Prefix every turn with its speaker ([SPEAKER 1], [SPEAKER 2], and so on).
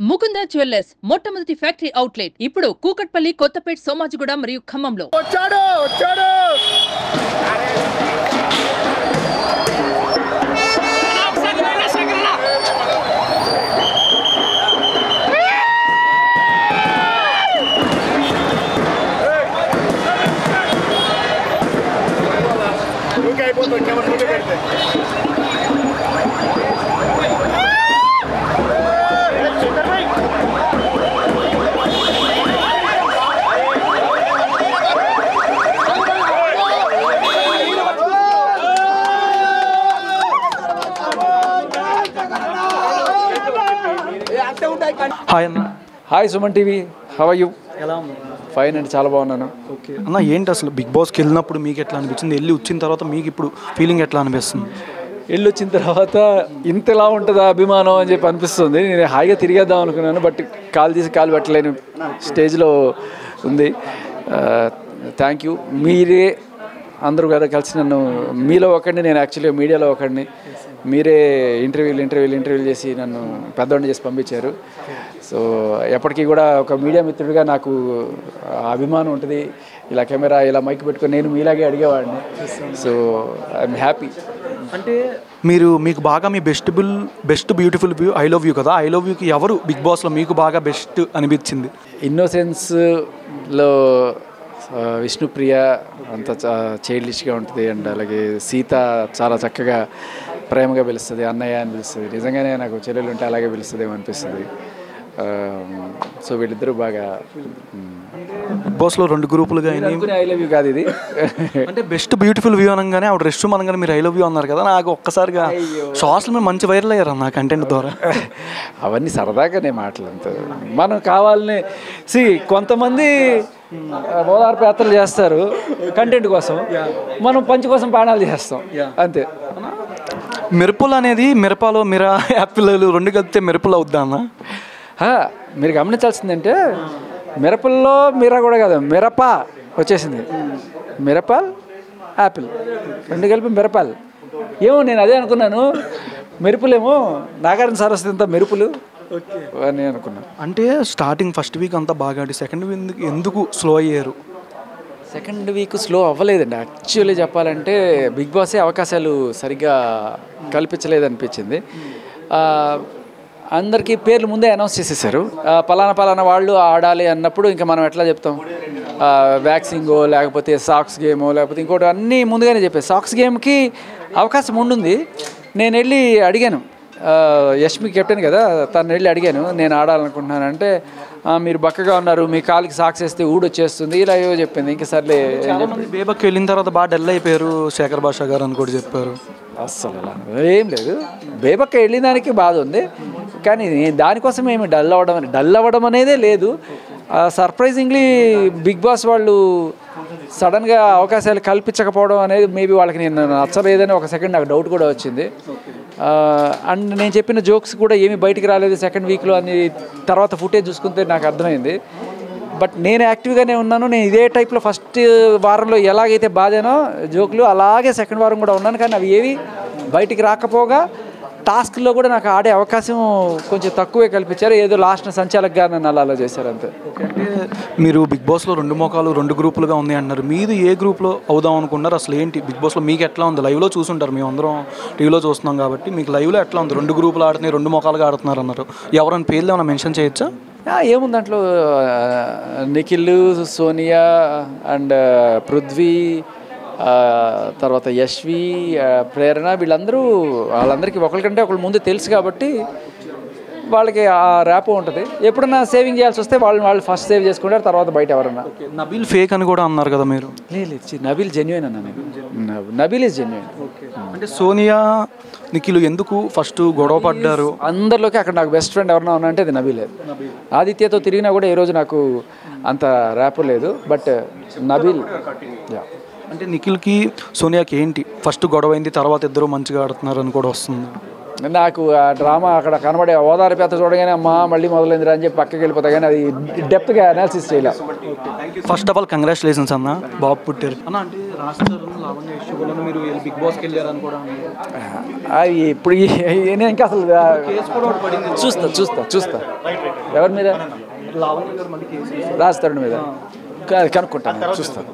[SPEAKER 1] Mukunda jewellers మొట్టమొదటి factory outlet ఇప్పుడు కూకట్పల్లి, కొత్తపేట్, సోమాజిగూడ మరియు ఖమ్మంలో.
[SPEAKER 2] వచ్చాడు అయిపోతుంది కెమెరా ముందు పెడితే
[SPEAKER 3] హాయ్ అన్న.
[SPEAKER 4] Hi Suman TV, how are you?
[SPEAKER 3] ఎలా ఉంది?
[SPEAKER 4] ఫైన్ అండి, చాలా బాగున్నాను.
[SPEAKER 3] ఓకే అన్న, ఏంటి అసలు బిగ్ బాస్కి వెళ్ళినప్పుడు మీకు ఎట్లా అనిపించింది? వెళ్ళి వచ్చిన తర్వాత మీకు ఇప్పుడు ఫీలింగ్ ఎట్లా అనిపిస్తుంది?
[SPEAKER 4] వెళ్ళి వచ్చిన తర్వాత ఇంతలా ఉంటుందా అభిమానం అని చెప్పి అనిపిస్తుంది. నేను హాయిగా తిరిగేద్దాం అనుకున్నాను, బట్ కాలు తీసి కాలు పెట్టలేని స్టేజ్లో ఉంది. Thank you. మీరే అందరూ కదా కలిసి నన్ను, మీలో ఒకడిని, నేను యాక్చువల్గా మీడియాలో ఒకడిని, మీరే ఇంటర్వ్యూలు చేసి నన్ను పెద్దవాడిని చేసి పంపించారు. సో ఎప్పటికీ కూడా ఒక మీడియా మిత్రుడిగా నాకు అభిమానం ఉంటుంది. ఇలా కెమెరా, ఇలా మైక్ పెట్టుకొని నేను మీలాగే అడిగేవాడిని. So I'm happy.
[SPEAKER 3] అంటే మీకు బాగా మీ best beautiful view I love you కదా, ఐ లవ్ యూకి ఎవరు బిగ్ బాస్లో మీకు బాగా బెస్ట్ అనిపించింది?
[SPEAKER 4] ఇన్నోసెన్స్లో విష్ణుప్రియ అంత చైల్డిష్గా ఉంటుంది, అండ్ అలాగే సీత చాలా చక్కగా ప్రేమగా పిలుస్తుంది, అన్నయ్య అని పిలుస్తుంది. నిజంగానే నాకు చెల్లెలు ఉంటే అలాగే పిలుస్తుందేమో అనిపిస్తుంది. సో వీళ్ళిద్దరూ బాగా
[SPEAKER 3] బిగ్ బాస్లో 2 గ్రూపులుగా
[SPEAKER 4] ఐ లవ్ యూ కాదు ఇది.
[SPEAKER 3] అంటే బెస్ట్ బ్యూటిఫుల్ వ్యూ అనగానే ఆవిడ రెస్ట్ రూమ్ అనగానే మీరు ఐ లవ్ యూ అన్నారు కదా, నాకు ఒక్కసారిగా సోషల్ మీద మంచి వైరల్ అయ్యారు నా కంటెంట్ ద్వారా.
[SPEAKER 4] అవన్నీ సరదాగానే మాటలు అంతా. మనం కావాలని కొంతమంది ఓదార్పు యాత్రలు చేస్తారు కంటెంట్ కోసం, మనం పంచి కోసం ప్రాణాలు చేస్తాం అంతే.
[SPEAKER 3] మిరపలు అనేది మిరపలో యాపిల్ 2 కలిపితే మిరపలు అవుద్దా అన్న?
[SPEAKER 4] మీరు గమనించాల్సిందంటే మిరపల్లో కూడా కాదు, మిరప వచ్చేసింది. మిరపల్ యాపిల్ 2 కలిపి మిరపల్. ఏమో నేను అదే అనుకున్నాను, మెరుపులేమో నాగార్జున సరస్వతి అంతా మెరుపులు అని అనుకున్నాను.
[SPEAKER 3] అంటే స్టార్టింగ్ ఫస్ట్ వీక్ అంతా బాగా ఆడి సెకండ్ వీక్ ఎందుకు స్లో అయ్యారు?
[SPEAKER 4] సెకండ్ వీక్ స్లో అవ్వలేదండి. యాక్చువల్లీ చెప్పాలంటే బిగ్ బాసే అవకాశాలు సరిగ్గా కల్పించలేదు అనిపించింది. అందరికీ పేర్లు ముందే అనౌన్స్ చేసేసారు. పలానా వాళ్ళు ఆడాలి అన్నప్పుడు ఇంకా మనం ఎట్లా చెప్తాం? వ్యాక్సింగో లేకపోతే సాక్స్ గేమో లేకపోతే ఇంకోటి అన్నీ ముందుగానే చెప్పారు. సాక్స్ గేమ్కి అవకాశం ఉండుంది. నేను వెళ్ళి అడిగాను, యష్మి కెప్టెన్ కదా, తను వెళ్ళి అడిగాను నేను ఆడాలనుకుంటున్నానంటే, మీరు బక్కగా ఉన్నారు, మీ కాలికి సాక్స్ వేస్తే ఊడొచ్చేస్తుంది ఇలా ఏవో చెప్పింది. ఇంకా సర్లే.
[SPEAKER 3] బేబక్కి వెళ్ళిన తర్వాత బాగా డల్ అయిపోయారు శేఖర్ భాషా గారు అని కూడా చెప్పారు.
[SPEAKER 4] అస్సలు అలా ఏం లేదు. బేబక్క వెళ్ళిన దానికి బాధ ఉంది, కానీ దానికోసం ఏమి డల్ అవ్వడం అనేదే లేదు. సర్ప్రైజింగ్లీ బిగ్ బాస్ వాళ్ళు సడన్గా అవకాశాలు కల్పించకపోవడం అనేది మేబీ వాళ్ళకి నేను నచ్చలేదని ఒక సెకండ్ నాకు డౌట్ కూడా వచ్చింది. అండ్ నేను చెప్పిన జోక్స్ కూడా ఏమీ బయటికి రాలేదు సెకండ్ వీక్లో అని తర్వాత ఫుటేజ్ చూసుకుంటే నాకు అర్థమైంది. బట్ నేను యాక్టివ్గానే ఉన్నాను. నేను ఇదే టైప్లో ఫస్ట్ వారంలో ఎలాగైతే బాధానో జోకులు, అలాగే సెకండ్ వారం కూడా ఉన్నాను. కానీ అవి ఏవి బయటికి రాకపోగా టాస్క్లో కూడా నాకు ఆడే అవకాశం కొంచెం తక్కువే కల్పించారు. ఏదో లాస్ట్ సంచాలకుగా నన్ను అలా చేశారు అంతే.
[SPEAKER 3] అంటే మీరు బిగ్ బాస్లో 2 మోకాలు 2 గ్రూపులుగా ఉంది అన్నారు. మీరు ఏ గ్రూప్లో అవుదాం అనుకున్నారు? అసలు ఏంటి బిగ్ బాస్లో మీకు ఎట్లా ఉంది? లైవ్లో చూసుంటారు, మేము అందరం టీవీలో చూస్తున్నాం కాబట్టి మీకు లైవ్లో ఎట్లా ఉంది? 2 గ్రూపులు ఆడుతున్నాయి, 2 మోకాలుగా ఆడుతున్నారు అన్నారు. ఎవరైనా పేర్లు ఏమైనా మెన్షన్ చేయొచ్చా?
[SPEAKER 4] ఏముంది దాంట్లో, నిఖిల్, సోనియా అండ్ పృథ్వీ, తర్వాత యశ్వి, ప్రేరణ, వాళ్ళందరికీ ఒకరికంటే ఒకళ్ళు ముందు తెలుసు కాబట్టి వాళ్ళకి ఆ ర్యాపో ఉంటుంది. ఎప్పుడన్నా సేవింగ్ చేయాల్సి వస్తే వాళ్ళు ఫస్ట్ సేవ్ చేసుకుంటారు, తర్వాత బయట ఎవరన్నా.
[SPEAKER 3] నబీల్ ఫేక్ అని కూడా అన్నారు కదా మీరు?
[SPEAKER 4] లేదు, నబీల్ జెన్యున్ అన్నా. Nabeel is genuine.
[SPEAKER 3] అంటే సోనియా, నిఖిల్ ఎందుకు ఫస్ట్ గొడవ పడ్డారు?
[SPEAKER 4] అందరిలోకి అక్కడ నాకు బెస్ట్ ఫ్రెండ్ ఎవరన్నా ఉన్నా అంటే అది నబీలే. ఆదిత్యతో తిరిగినా కూడా ఈ రోజు నాకు అంత ర్యాపో లేదు, బట్ నబీల్.
[SPEAKER 3] అంటే నిఖిల్కి సోనియాకి ఏంటి ఫస్ట్ గొడవ అయింది, తర్వాత ఇద్దరు మంచిగా ఆడుతున్నారు అని కూడా వస్తుంది.
[SPEAKER 4] నాకు ఆ డ్రామా అక్కడ కనబడే ఓదారి పేత చూడగానే అమ్మా మళ్ళీ మొదలైందిరా అని చెప్పి పక్కకి వెళ్ళిపోతా కానీ అది డెప్త్గా అనాలిసిస్ చేయలే.
[SPEAKER 3] ఫస్ట్ ఆఫ్ ఆల్ కంగ్రాచులేషన్స్ అన్న, బాబు పుట్టారు అన్న. అంటే లావణ్య ఇష్యూ వల్ల మీరు బిగ్ బాస్కి వెళ్ళారని కూడా
[SPEAKER 4] అది ఇప్పుడు నేను ఇంకా అసలు చూస్తా ఎవరి మీద రాజ్ తరుణ్ మీద కనుక్కుంటాను చూస్తాను.